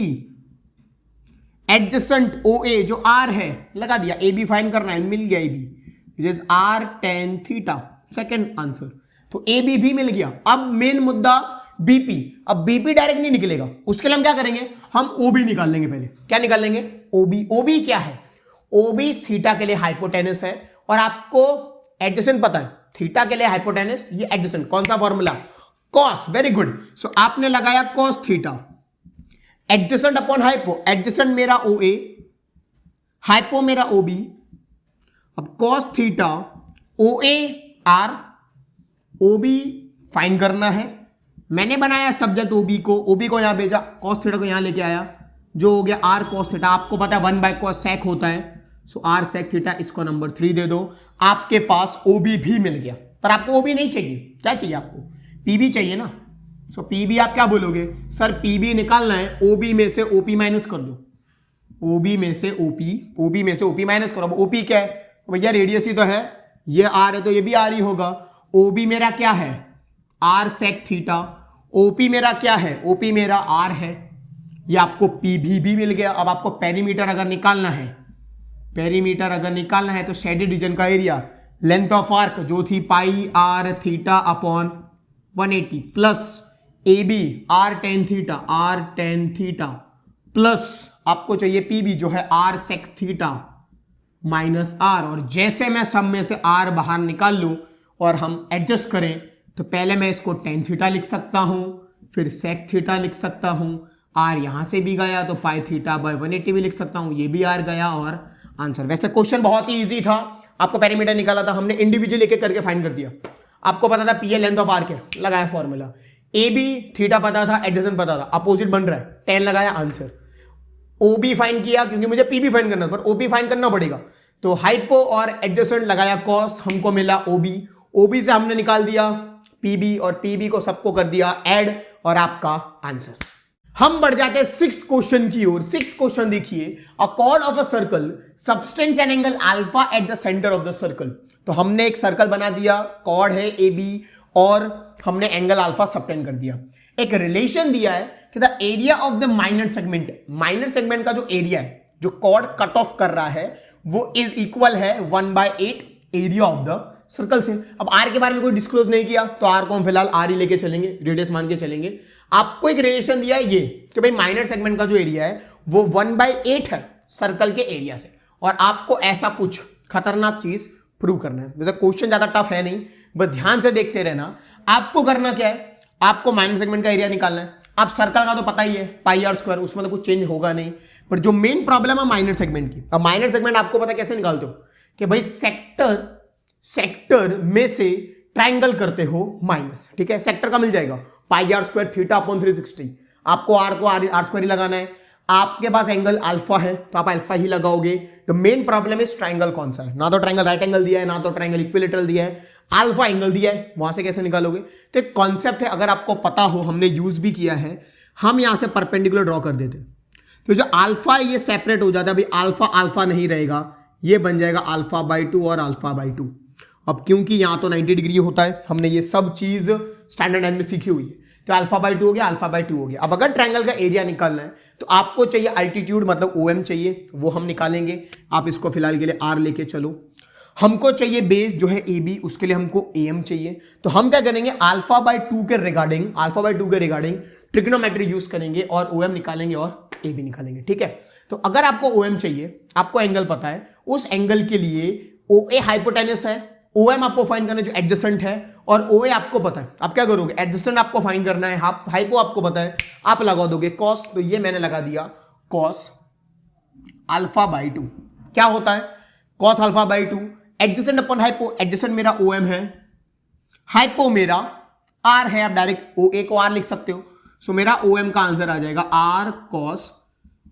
adjacent OA जो R है लगा दिया, AB फाइंड करना है, मिल गया AB, it is R tan theta, second answer. तो AB भी मिल गया। अब मेन मुद्दा BP। अब BP डायरेक्ट नहीं निकलेगा, उसके लिए हम क्या करेंगे? हम OB निकाल लेंगे। पहले क्या निकाल लेंगे? OB क्या है? OB थीटा के लिए हाइपोटेनस है, और आपको एडजेसेंट पता है, थीटा के लिए हाइपोटेनस, ये एडजेसेंट, कौन सा formula? Cos. Very good. So आपने लगाया cos theta, adjacent upon hypo, adjacent मेरा OA, हाइपो मेरा OB। अब cos theta OA R, OB find करना है, मैंने बनाया सब्जेक्ट ओबी को यहां भेजा, कॉस थीटा को यहां लेके आया, जो हो गया आर कॉस थीटा। आपको पता है 1/cos sec होता है, सो आर सेक थीटा, इसको नंबर 3 दे दो। आपके पास ओबी भी मिल गया, पर आपको ओबी नहीं चाहिए, क्या चाहिए आपको, पीबी चाहिए ना। सो पीबी आप क्या बोलोगे, सर पीबी निकालना है, ओबी में से ओपी माइनस कर दो, ओबी में से ओपी माइनस करो। ओपी क्या है भैया, रेडियस ही तो है, ये आर है तो ये भी आर ही होगा। ओबी मेरा क्या है, आर सेक थीटा। ओपी मेरा क्या है, ओपी मेरा आर है। ये आपको पीबी भी मिल गया। अब आपको पेरीमीटर अगर निकालना है, तो शेडेड रीजन का एरिया, लेंथ ऑफ आर्क जो थी pi R theta upon 180 plus A B R tan theta plus आपको चाहिए पीबी जो है R sec theta minus R. और जैसे मैं सब में से आर बाहर निकाल लूं और हम एडजस्ट करें, तो पहले मैं इसको टेन थीटा लिख सकता हूं, फिर सेक थीटा लिख सकता हूं, आर यहां से भी गया तो पाई थीटा बाय 180 भी लिख सकता हूं, ये भी आर गया और आंसर। वैसे क्वेश्चन बहुत ही इजी था, आपको पेरीमीटर निकाला था, हमने इंडिविजुअली एक एक करके फाइंड कर दिया। आपको पता था P A length of arc है, लगाया फॉर्मूला, ए बी थीटा पता था, एडजेसेंट पता था, अपोजिट बन रहा है, टेन लगाया आंसर। ओबी फाइंड किया क्योंकि मुझे पीबी फाइंड करना था, पर ओबी फाइंड करना पड़ेगा, तो हाइपो और एडजेसेंट लगाया कॉस, हमको मिला ओबी। ओबी से हमने निकाल दिया पीबी और पीबी को सबको कर दिया ऐड और आपका आंसर। हम बढ़ जाते हैं सिक्स्थ क्वेश्चन की ओर। सिक्स्थ क्वेश्चन देखिए, अ cord of a circle subtends an angle alpha at the centre of the circle. तो हमने एक सर्कल बना दिया, कॉर्ड है ए बी और हमने एंगल अल्फा सबटेंड कर दिया। एक रिलेशन दिया है कि the area of the minor segment का जो एरिया है, जो कॉर्ड कट ऑफ कर रहा है, वो इज इक्वल है 1/8 एरिया ऑफ द सर्कल से। अब आर के बारे में कोई डिस्क्लोज नहीं किया, तो आर को हम फिलहाल आर ही लेके चलेंगे, रेडियस मान के चलेंगे। आपको एक रिलेशन दिया है ये कि भाई माइनर सेगमेंट का जो एरिया है वो 1/8 है सर्कल के एरिया से, और आपको ऐसा कुछ खतरनाक चीज प्रूव करना है। मतलब क्वेश्चन ज्यादा टफ है नहीं, बस ध्यान से देखते रहना। आपको करना क्या है, आपको माइनर सेगमेंट का एरिया निकालना है। आप सर्कल का तो पता ही है पाई आर स्क्वायर, उसमें तो कुछ चेंज होगा नहीं, पर जो मेन प्रॉब्लम है माइनर सेगमेंट की। अब माइनर सेगमेंट आपको पता कैसे निकालते हो कि भाई सेक्टर में से ट्राइंगल करते हो माइनस, ठीक है, सेक्टर का मिल जाएगा पाई आर स्क्वायर थीटा अपॉन 360। आपको आर को आर स्क्वायर ही लगाना है। आपके पास एंगल अल्फा है तो आप अल्फा ही लगाओगे। तो मेन प्रॉब्लम इस ट्राइंगल कौन सा है, ना तो ट्राइंगल राइट एंगल दिया है, ना तो ट्राइंगल इक्विलेटरल दिया है, अल्फा एंगल दिया है, वहां से कैसे निकालोगे। तो एक कॉन्सेप्ट है, अगर आपको पता हो, हमने यूज भी किया है, हम यहां से परपेंडिकुलर ड्रॉ कर देते, तो जो अल्फा है ये सेपरेट हो जाता है। अभी अल्फा नहीं रहेगा, ये बन जाएगा α/2 और α/2। अब क्योंकि यहां तो 90 डिग्री होता है, हमने ये सब चीज स्टैंडर्ड लाइन में सीखी हुई है, तो α/2 हो गया, α/2 हो गया। अब अगर ट्रायंगल का एरिया निकालना है तो आपको चाहिए अल्टीट्यूड, मतलब OM चाहिए, वो हम निकालेंगे। आप इसको फिलहाल के लिए R लेके चलो। हमको चाहिए बेस जो है AB, उसके लिए हमको AM चाहिए। तो हम क्या करेंगे, α/2 के रिगार्डिंग ट्रिग्नोमेट्री यूज करेंगे और OM निकालेंगे और AB निकालेंगे, ठीक है। तो अगर आपको OM चाहिए, आपको एंगल पता है, उस एंगल के लिए OA हाइपोटेनस है, OM आपको फाइंड करना है जो एडजेसेंट है, और OA आपको पता है। आप क्या करोगे, एडजेसेंट आपको फाइंड करना है, हाइपो आपको पता है, आप लगा दोगे कॉस। तो ये मैंने लगा दिया कॉस α/2। क्या होता है cos α/2, adjacent upon hypo. Adjacent मेरा OM है, हाइपो मेरा R है। आप डायरेक्ट OA को R लिख सकते हो। सो मेरा OM का आंसर आ जाएगा R cos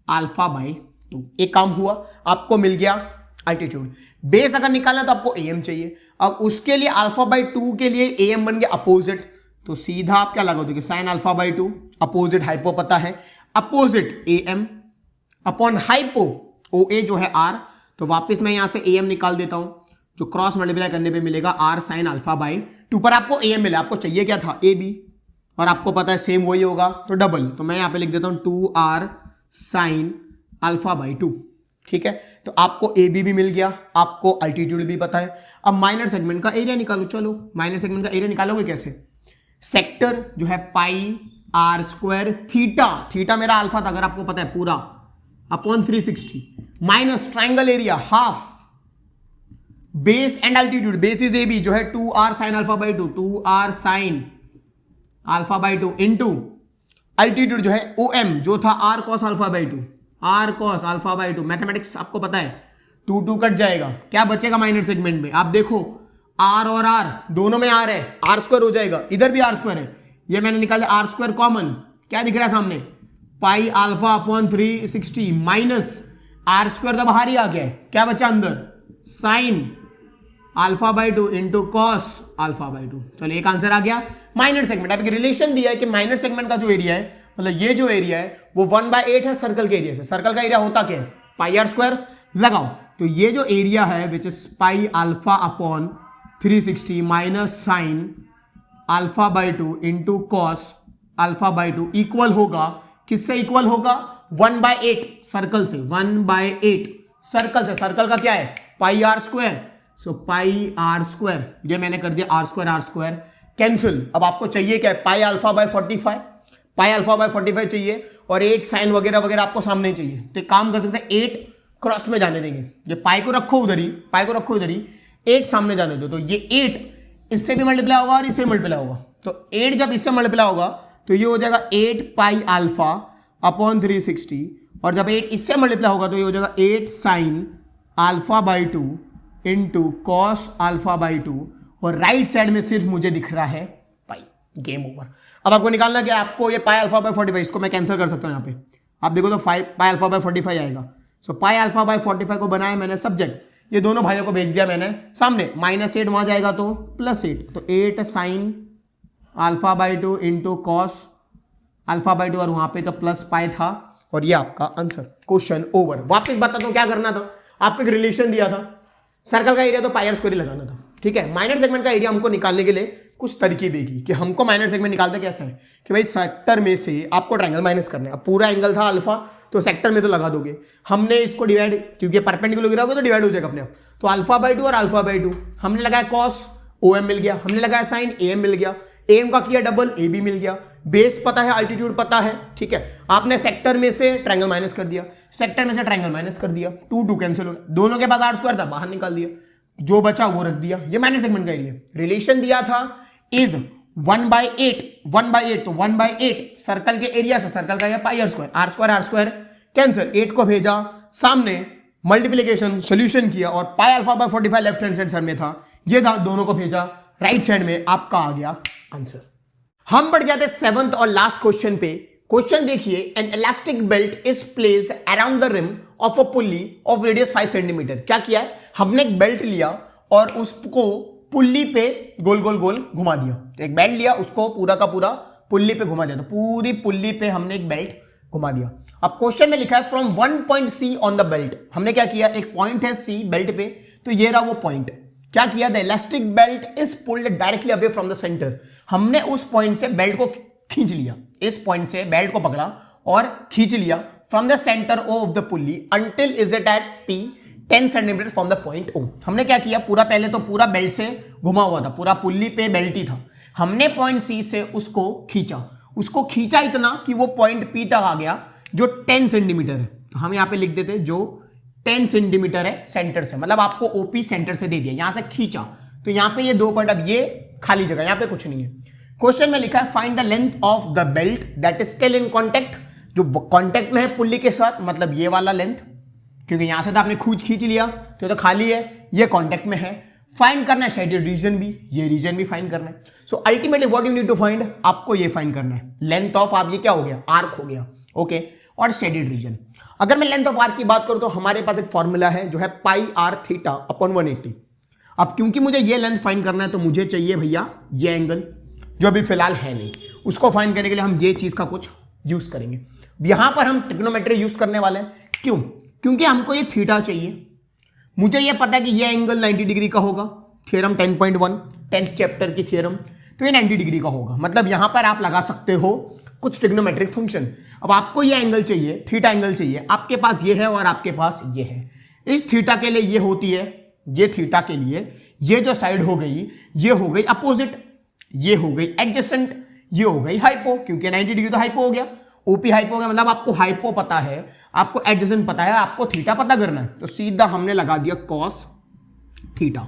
α/2। एक काम हुआ, आपको मिल गया अल्टीट्यूड। बेस अगर निकालना तो आपको AM चाहिए। अब उसके लिए α/2 के लिए AM बन गया अपोजिट, तो सीधा आप क्या लगा दोगे, साइन α/2। अपोजिट हाइपो पता है, opposite AM upon hypo OA जो है R। तो वापस मैं यहां से AM निकाल देता हूं, जो क्रॉस मल्टीप्लाई करने पे मिलेगा R साइन α/2 पर आपको AM मिला। आपको चाहिए क्या था, AB, और आपको पता है सेम वही होगा, तो डबल। तो मैं यहां पे लिख देता हूं 2R साइन α/2, ठीक है। तो आपको AB भी मिल गया, आपको अल्टीट्यूड भी पता है। अब माइनर सेगमेंट का एरिया निकालो। चलो माइनर सेगमेंट का एरिया निकालोगे कैसे, सेक्टर जो है पाई आर स्क्वायर थीटा मेरा अल्फा था, अगर आपको पता है, पूरा upon 360 minus triangle area half base and altitude. Base is AB जो है 2R sign α/2, 2R sign α/2 into altitude जो है OM जो था R cos α/2, R cos α/2। Mathematics आपको पता है, 2 कट जाएगा, क्या बचेगा माइनर सेगमेंट में, आप देखो R और R दोनों में R है, R स्क्वायर हो जाएगा, इधर भी R स्क्वायर है, ये मैंने निकाला आर स्क्वायर कॉमन, क्या दिख रहा है सामने, pi alpha upon 360 minus R square तो बाहर ही आ गया है, क्या बचा अंदर, sine alpha by 2 into cos alpha by 2। चलो एक आंसर आ गया। माइनर सेगमेंट, आपको रिलेशन दिया है कि माइनर सेगमेंट का जो एरिया है, मतलब ये जो एरिया है वो 1/8 है सर्कल के एरिया से। सर्कल का एरिया होता क्या है, पाई आर स्क्वायर। लगाओ तो ये जो एरिया है which is pi alpha upon 360 minus sign alpha by 2 into cos alpha by 2 equal होगा, किससे इक्वल होगा, 1/8 सर्कल से, 1/8 सर्कल से। सर्कल का क्या है, pi R square, so pi R square, ये मैंने कर दिया आर स्क्वायर कैंसिल। अब आपको चाहिए क्या है, pi alpha by 45, pi alpha by 45 चाहिए और 8 साइन वगैरह वगैरह आपको सामने चाहिए। तो एक काम कर सकते हैं, 8 क्रॉस में जाने देंगे, ये पाई को रखो उधर ही, पाई को रखो उधर ही, 8 सामने जाने दो। तो ये 8 इससे भी मल्टीप्लाई होगा और इससे मल्टीप्लाई होगा, तो 8 जब इससे मल्टीप्लाई होगा तो ये हो जाएगा 8 पाई अल्फा अपॉन 360, और जब 8 इससे मल्टीप्लाई होगा तो ये हो जाएगा 8 sign alpha by 2 into cos alpha by 2, और राइट साइड में सिर्फ मुझे दिख रहा है पाई। Game over. अब आपको निकालना क्या, आपको ये पाई अल्फा बाई 45, इसको मैं कैंसिल कर सकता हूं यहाँ पे, आप देखो तो पाई अल्फा बाई 45 आएगा। सो पाई अल्फा बाई 45 को बनाया मैंने सब्जेक्ट, ये दोनों भाइयों को भेज दिया मैंने सामने, -8 वहां जाएगा तो +8, तो 8 sign alpha by 2 into cos alpha by 2, और वहां पे तो प्लस पाई था, और ये आपका आंसर। Question over. वापस बताता हूं क्या करना था, आपको एक रिलेशन दिया था, सर्कल का एरिया तो पाई आर स्क्वायर लगाना था, ठीक है। माइनर सेगमेंट का एरिया हमको निकालने के लिए कुछ तरकीबें की कि हमको माइनर सेगमेंट निकालते कैसा है कि भाई सेक्टर में से आपको ट्रायंगल माइनस करना है। अब पूरा एंगल था अल्फा, तो सेक्टर में तो लगा दोगे, हमने इसको डिवाइड, क्योंकि परपेंडिकुलर गिरा होगा तो डिवाइड हो जाएगा अपने आप, तो अल्फा बाई 2 और अल्फा बाई 2 हमने लगाया, कॉस OM मिल गया, हमने लगाया साइन AM मिल गया, AM का किया डबल AB मिल गया, बेस पता है, अल्टीट्यूड पता है, ठीक है। आपने सेक्टर में से ट्रायंगल माइनस कर दिया, सेक्टर में से ट्रायंगल माइनस कर दिया, 2 कैंसिल हो गया, दोनों के पास आर स्क्वायर था, बाहर निकाल दिया, जो बचा वो रख दिया। ये माइनर सेगमेंट का एरिया। रिलेशन दिया था इज 1/8 तो 1/8 सर्कल के एरिया से, सर्कल का पाई आर स्क्वायर कैंसिल, 8 को भेजा सामने, मल्टीप्लीकेशन सॉल्यूशन किया, और pi alpha by 45 left hand side में था, ये दोनों को भेजा राइट साइड में, आपका आ गया आंसर। हम बढ़ जाते 7th और लास्ट क्वेश्चन पे। क्वेश्चन देखिए, an elastic belt is placed around the rim of a pulley of radius 5 centimetre. क्या किया है, हमने एक बेल्ट लिया और उसको पुल्ली पे गोल गोल गोल घुमा दिया। तो एक बेल्ट लिया, उसको पूरा का पूरा पुल्ली पे घुमा दिया, तो पूरी पुल्ली पे हमने एक बेल्ट घुमा दिया। अब क्वेश्चन में लिखा है from 1 point C on the belt, हमने क्या किया, एक पॉइंट है C बेल्ट पे, तो ये रहा वो पॉइंट। क्या किया, the elastic belt is pulled directly away from the centre, हमने उस पॉइंट से बेल्ट को खींच लिया, इस पॉइंट से बेल्ट को पकड़ा और खींच लिया from the centre of the pulley until is it at P 10 centimetre from the point O। हमने क्या किया, पूरा पहले तो पूरा बेल्ट से घुमा हुआ था, पूरा पुल्ली पे बेल्ट ही था, हमने पॉइंट C से उसको खींचा इतना कि वो पॉइंट P तक आ गया, जो 10 सेंटीमीटर है। तो हम यहां पे लिख देते जो 10 सेंटीमीटर है सेंटर से, मतलब आपको OP सेंटर से दे दिया, यहां से खींचा, तो यहां पे ये 2 पॉइंट, अब ये खाली जगह, यहां पे कुछ नहीं है। क्वेश्चन में लिखा है find the length of the belt that is still in contact, जो कॉन्टेक्ट में है पुल्ली के साथ, मतलब ये वाला लेंथ, क्योंकि यहां से तो आपने खींच लिया तो खाली है, ये कॉन्टेक्ट में है। फाइंड करना है शेडेड रीजन भी, ये रीजन भी फाइंड करना है। So ultimately what you need to find, आपको ये फाइंड करना है, लेंथ ऑफ आप, ये क्या हो गया, आर्क हो गया, ओके, और शेडेड रीजन। अगर मैं लेंथ ऑफ आर्क की बात करूं तो हमारे पास एक फॉर्मूला है जो है पाई आर थीटा अपॉन 180। अब क्योंकि मुझे ये लेंथ फाइंड करना है तो मुझे चाहिए भैया ये एंगल, जो अभी फिलहाल है नहीं, उसको फाइंड करने के लिए हम ये चीज का कुछ यूज करेंगे। यहां पर हम ट्रिग्नोमेट्री यूज करने वाले हैं, क्यों, क्योंकि हमको ये थीटा चाहिए। मुझे ये पता है कि ये एंगल 90 डिग्री का होगा, थ्योरम 10.1 10th चैप्टर की थ्योरम, तो ये 90 डिग्री का होगा, मतलब यहां पर आप लगा सकते हो कुछ ट्रिग्नोमेट्रिक फंक्शन। अब आपको ये एंगल चाहिए, थीटा एंगल चाहिए, आपके पास ये है और आपके पास ये है। इस थीटा के लिए ये होती है, ये थीटा के लिए ये जो साइड हो गई, ये हो गई अपोजिट, ये हो गई एडजेसेंट, ये हो गई हाइपो, क्योंकि 90 डिग्री तो हाइपो हो गया, ओपी हाइपो हो गया, मतलब आपको हाइपो पता है, आपको एडजेसेंट पता है, आपको थीटा पता करना है, तो सीधा हमने लगा दिया कॉस थीटा।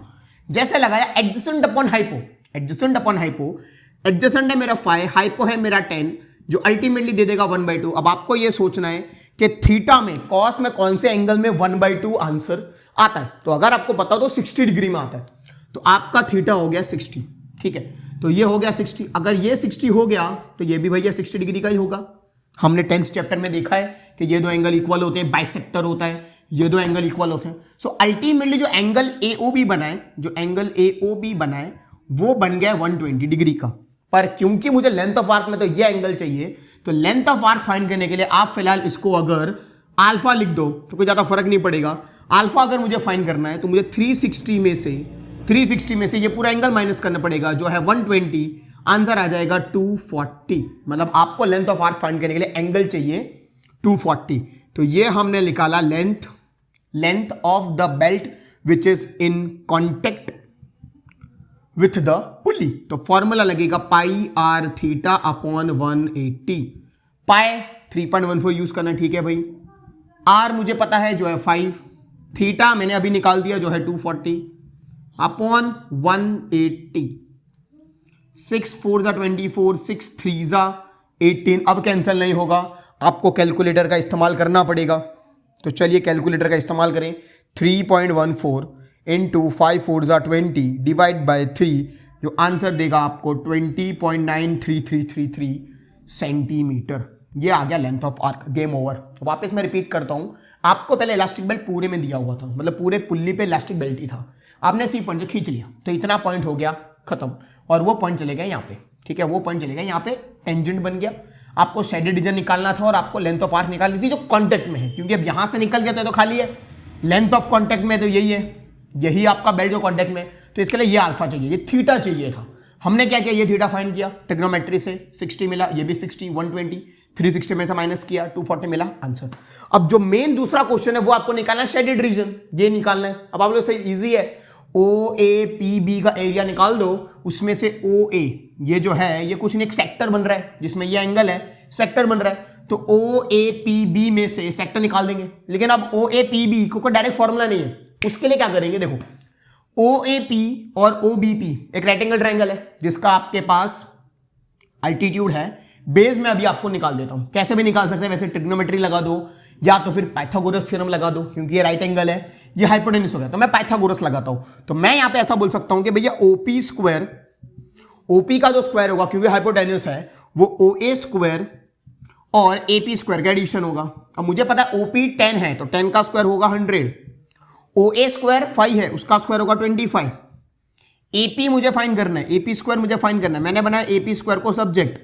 जैसे लगाया adjacent upon hypo, adjacent upon hypo, adjacent है मेरा 5, हाइपो है मेरा 10, जो अल्टीमेटली दे देगा 1/2। अब आपको ये सोचना है कि थीटा में, कॉस में कौन से एंगल में 1/2 आंसर आता है, तो अगर आपको पता हो तो 60 डिग्री में आता है, तो आपका थीटा हो गया 60, ठीक है। तो ये हो गया 60। अगर ये 60 हो गया तो ये भी भैया 60 डिग्री का ही होगा। हमने 10th चैप्टर में देखा है कि ये दो एंगल इक्वल होते हैं, बाइसेक्टर होता है, ये दो एंगल इक्वल होते हैं। सो अल्टीमेटली जो एंगल AOB बना है, जो एंगल AOB बना है वो बन गया 120 डिग्री का। पर क्योंकि मुझे लेंथ ऑफ आर्क में तो ये एंगल चाहिए, तो लेंथ ऑफ आर्क फाइंड करने के लिए आप फिलहाल इसको अगर अल्फा लिख दो तो कोई ज्यादा फर्क नहीं पड़ेगा। अल्फा अगर मुझे फाइंड करना है तो मुझे 360 में से ये पूरा एंगल माइनस करना पड़ेगा, जो है 120। आंसर आ जाएगा 240। मतलब आपको लेंथ ऑफ आर्क फाइंड करने के लिए एंगल चाहिए 240। तो ये हमने निकाला length of the belt which is in contact with the pulley. तो फॉर्मूला लगेगा pi R theta upon 180। Pi 3.14 use करना, ठीक है भाई। आर मुझे पता है जो है 5, थीटा मैंने अभी निकाल दिया जो है 240 अपॉन 180। 6 4 जा 24, 6 3 जा 18। अब कैंसिल नहीं होगा, आपको कैलकुलेटर का इस्तेमाल करना पड़ेगा। तो चलिए कैलकुलेटर का इस्तेमाल करें। 3.14 इंटू 5 4 जा 20 डिवाइड बाय 3, जो आंसर देगा आपको 20.93333 सेंटीमीटर। ये आ गया length of arc. Game over. वापस मैं रिपीट करता हूं, आपको पहले इलास्टिक बेल्ट पूरे में दिया हुआ था, मतलब पूरे पुल्ली पे इलास्टिक बेल्ट ही था। आपने सी पॉइंट से खींच लिया तो इतना पॉइंट हो गया खत्म, और वो पॉइंट चले गया यहाँ पे, ठीक है। वो पॉइंट चले गया यहाँ पे, टेंजेंट बन गया। आपको शेडेड रीजन निकालना था और आपको लेंथ ऑफ आर्क निकालनी थी जो कॉन्टेक्ट में है, क्योंकि अब यहां से निकल गया तो खाली है। लेंथ ऑफ कॉन्टेक्ट में तो यही है, यही आपका बेल्ट जो कॉन्टेक्ट में, तो इसके लिए ये अल्फा चाहिए, ये थीटा चाहिए था। हमने क्या किया, ये थीटा फाइंड किया ट्रिग्नोमेट्री से, 60 मिला, ये भी 60, 120, 360 में से माइनस किया, 240 मिला आंसर। अब जो मेन दूसरा क्वेश्चन है वो आपको निकालना है शेडेड रीजन, ये निकालना है। अब आप लोग से इजी है, OAPB का एरिया निकाल दो, उसमें से OA ये जो है ये कुछ नहीं, एक सेक्टर बन रहा है जिसमें ये एंगल है, सेक्टर बन रहा है। तो OAPB में से सेक्टर निकाल देंगे। लेकिन अब OAPB को कोई डायरेक्ट फॉर्मूला नहीं है, उसके लिए क्या करेंगे, देखो OAP और OBP एक राइट एंगल ट्रायंगल है जिसका आपके पास अल्टीट्यूड है। बेस में अभी आपको निकाल देता हूं, कैसे भी निकाल सकते हैं वैसे, ट्रिग्नोमेट्री लगा दो या तो फिर पाइथागोरस थ्योरम लगा दो, क्योंकि ये राइट एंगल है, ये हाइपोटेन्यूज हो गया, तो मैं पाइथागोरस लगाता हूं। तो मैं यहां पे ऐसा बोल सकता हूं कि भैया OP स्क्वायर, OP का जो स्क्वायर होगा क्योंकि हाइपोटेन्यूज है, वो OA स्क्वायर और AP स्क्वायर का एडिशन होगा। अब मुझे पता है OP 10 है तो 10 का स्क्वायर होगा 100, OA स्क्वायर 5 है उसका स्क्वायर होगा 25। AP मुझे फाइंड करना है, AP स्क्वायर मुझे फाइंड करना है। मैंने बनाया AP स्क्वायर को सब्जेक्ट,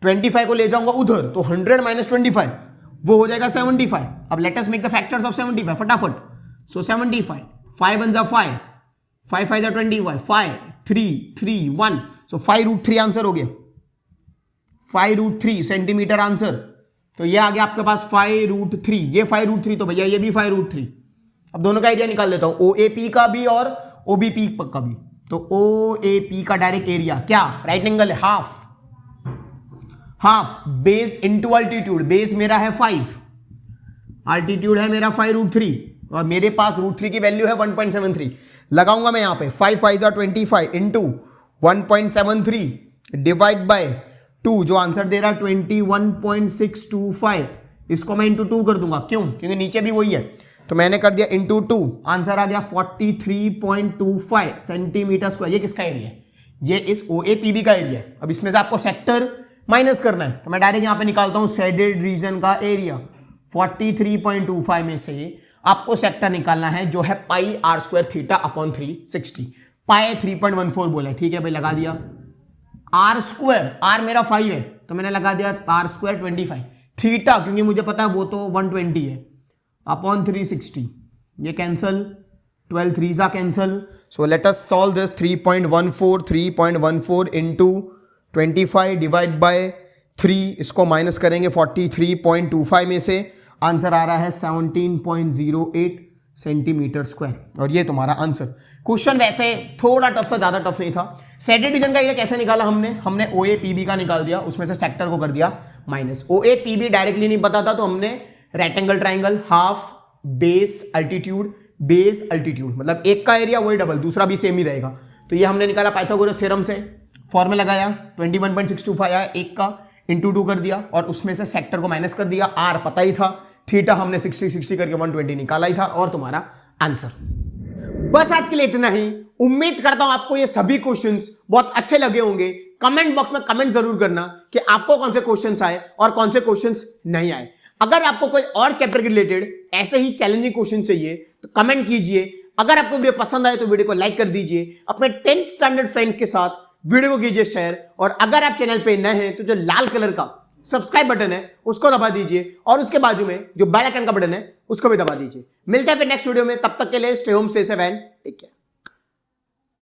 25 को ले जाऊंगा उधर तो 100 माइनस 25 वो हो जाएगा 75। अब let us make the factors of 75 फटाफट। सो 75, 5 1 जा 5, 5 5 जा 25, 5 3 3 1, सो 5√3 आंसर हो गया, 5√3 सेंटीमीटर आंसर। तो ये आ गया आपके पास 5√3, ये 5√3, तो भैया ये भी 5√3। अब दोनों का एरिया निकाल देता हूं, OAP का भी और OBP का भी। तो OAP का डायरेक्ट एरिया क्या, राइट एंगल है, half base into altitude. Base मेरा है 5, अल्टीट्यूड है मेरा 5√3 और मेरे पास √3 की वैल्यू है 1.73। लगाऊंगा मैं यहां पे 5 5 जा 25 इंटू 1.73 डिवाइड बाय 2, जो आंसर दे रहा है 21.625। इसको मैं इंटू 2 कर दूंगा, क्यों, क्योंकि नीचे भी वही है, तो मैंने कर दिया इंटू 2। आंसर आ गया 43.25 सेंटीमीटर स्क्वायर। ये किसका एरिया है, ये इस OAPB का एरिया है। अब इसमें से आपको सेक्टर माइनस करना है, तो मैं डायरेक्ट यहां पे निकालता हूं शेडेड रीजन का एरिया। 43.25 में से आपको सेक्टर निकालना है जो है pi R square theta upon 360। पाई 3.14 बोला, ठीक है भाई, लगा दिया। आर स्क्वायर, आर मेरा 5 है तो मैंने लगा दिया आर स्क्वायर 25। थीटा क्योंकि मुझे पता है वो तो 120 है, अपॉन 360, ये कैंसल, 12 3 जा cancel. So let us solve this. 3.14 into 25 divide by 3, इसको माइनस करेंगे 43.25 में से, आंसर आ रहा है 17.08 सेंटीमीटर स्क्वायर। और ये तुम्हारा आंसर। क्वेश्चन वैसे थोड़ा टफ था, ज्यादा टफ नहीं था। शेडेड रीजन का एरिया कैसे निकाला हमने OAPB का निकाल दिया, उसमें से सेक्टर को कर दिया माइनस। OAPB डायरेक्टली नहीं पता था तो हमने right angle triangle, half base altitude, base altitude, मतलब एक का एरिया वही डबल, दूसरा भी सेम ही रहेगा। तो ये हमने निकाला पाइथागोरस थ्योरम से, फॉर्मूला लगाया, 21.625 आया, एक का इंटू 2 कर दिया और उसमें से सेक्टर को माइनस कर दिया। आर पता ही था, थीटा हमने 60 करके 120 निकाला ही था, और तुम्हारा आंसर। बस आज के लिए इतना ही। उम्मीद करता हूं आपको ये सभी क्वेश्चंस बहुत अच्छे लगे होंगे। कमेंट बॉक्स में कमेंट जरूर करना कि आपको कौन से क्वेश्चंस आए और कौन से क्वेश्चंस नहीं आए। अगर आपको कोई और चैप्टर के रिलेटेड ऐसे ही चैलेंजिंग क्वेश्चन चाहिए तो कमेंट कीजिए। अगर आपको वीडियो पसंद आए तो वीडियो को लाइक कर दीजिए। अपने 10th स्टैंडर्ड फ्रेंड्स के साथ वीडियो को कीजिए शेयर। और अगर आप चैनल पे नए हैं तो जो लाल कलर का सब्सक्राइब बटन है उसको दबा दीजिए और उसके बाजू में जो बेल आइकन का बटन है उसको भी दबा दीजिए। मिलते हैं फिर नेक्स्ट वीडियो में। तब तक के लिए stay home, stay safe and take care.